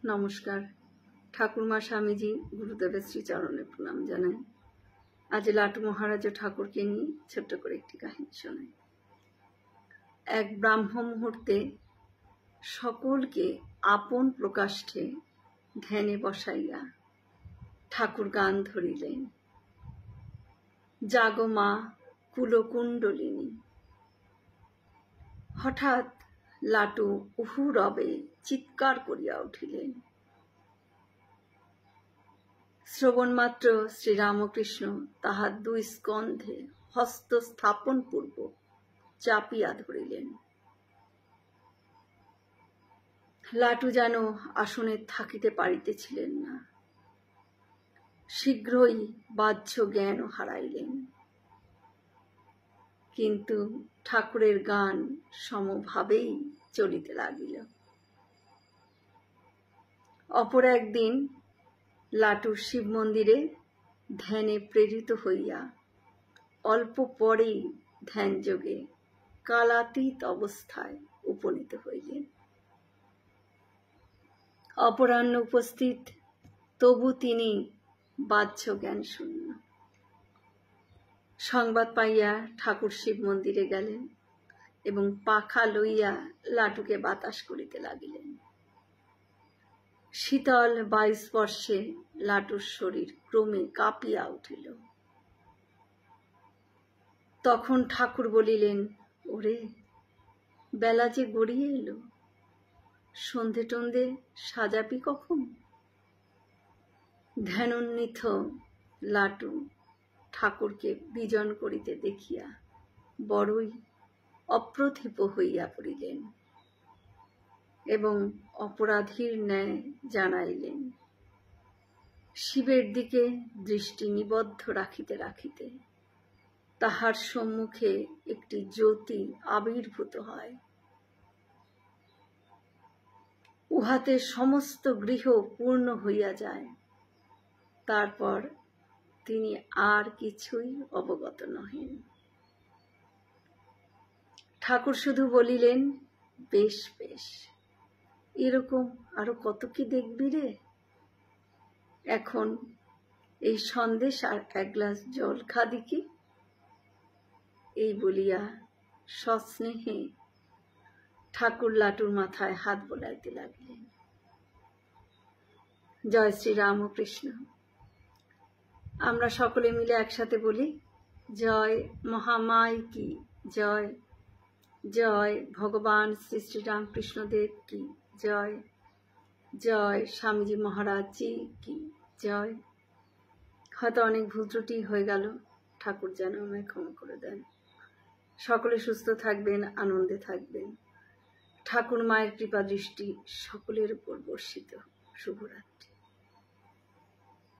নমস্কার। ঠাকুরমা স্বামীজি গুরুদেবের শ্রীচরণে প্রণাম জানাই। আজ লাটু মহারাজ ও ঠাকুরকে নিয়ে ছোট্ট করে একটি কাহিনী শোনাই। এক ব্রাহ্ম মুহূর্তে সকলকে আপন প্রকাষ্ঠে ধ্যানে বসাইয়া ঠাকুর গান ধরিলেন। জাগো মা কুলকুণ্ডলিনী। হঠাৎ লাটু উহু রবে চিৎকার করিয়া উঠিলেন। শ্রবণমাত্র শ্রীরামকৃষ্ণ তাহার দুই স্কন্ধে হস্ত স্থাপন পূর্বক চাপিয়া ধরিলেন। লাটু যেন আসনে থাকিতে পারিতেছিলেন না। শীঘ্রই বাহ্য জ্ঞান হারাইলেন, কিন্তু ঠাকুরের গান সমভাবেই চলিতে লাগিল। অপর একদিন লাটুর শিব মন্দিরে ধ্যানে প্রেরিত হইয়া অল্প পরেই ধ্যানযোগে কালাতীত অবস্থায় উপনীত হইলেন। অপরাহ্ন উপস্থিত, তবু তিনি বাহ্য জ্ঞান শূন্য। সংবাদ পাইয়া ঠাকুর শিব মন্দিরে গেলেন এবং পাখা লইয়া লাটুকে বাতাস করিতে লাগিলেন। শীতল বায়ুস্পর্শে লাটুর শরীর ক্রমে কাঁপিয়া উঠিল। তখন ঠাকুর বলিলেন, ওরে, বেলা যে গড়িয়ে এলো, সন্ধে টন্ধে সাজাবি কখন? ধ্যানোন্নীত লাটু ঠাকুরকে বিজন করিতে দেখিয়া বড়ই অপ্রতিভ হইয়া পড়িলেন এবং অপরাধীর ন্যায় জানাইলেন। শিবের দিকে দৃষ্টি নিবদ্ধ রাখিতে রাখিতে তাহার সম্মুখে একটি জ্যোতি আবির্ভূত হয়। উহাতে সমস্ত গৃহ পূর্ণ হইয়া যায়। তারপর তিনি আর কিছুই অবগত নহেন। ঠাকুর শুধু বলিলেন, বেশ বেশ, এরকম আরো কত কি দেখবি রে। এখন এই সন্দেশ আর এক গ্লাস জল খা দেখি। এই বলিয়া সস্নেহে ঠাকুর লাটুর মাথায় হাত বোলাইতে লাগিলেন। জয় শ্রী রামকৃষ্ণ। আমরা সকলে মিলে একসাথে বলি, জয় মহামাই কি জয়, জয় ভগবান শ্রী শ্রী রামকৃষ্ণদেব কি জয়, জয় স্বামীজি মহারাজজি কি জয়। হয়তো অনেক ভুল ত্রুটি হয়ে গেল, ঠাকুর যেন আমায় ক্ষমা করে দেন। সকলে সুস্থ থাকবেন, আনন্দে থাকবেন। ঠাকুর মায়ের কৃপা দৃষ্টি সকলের উপর বর্ষিত। শুভরাত্রি।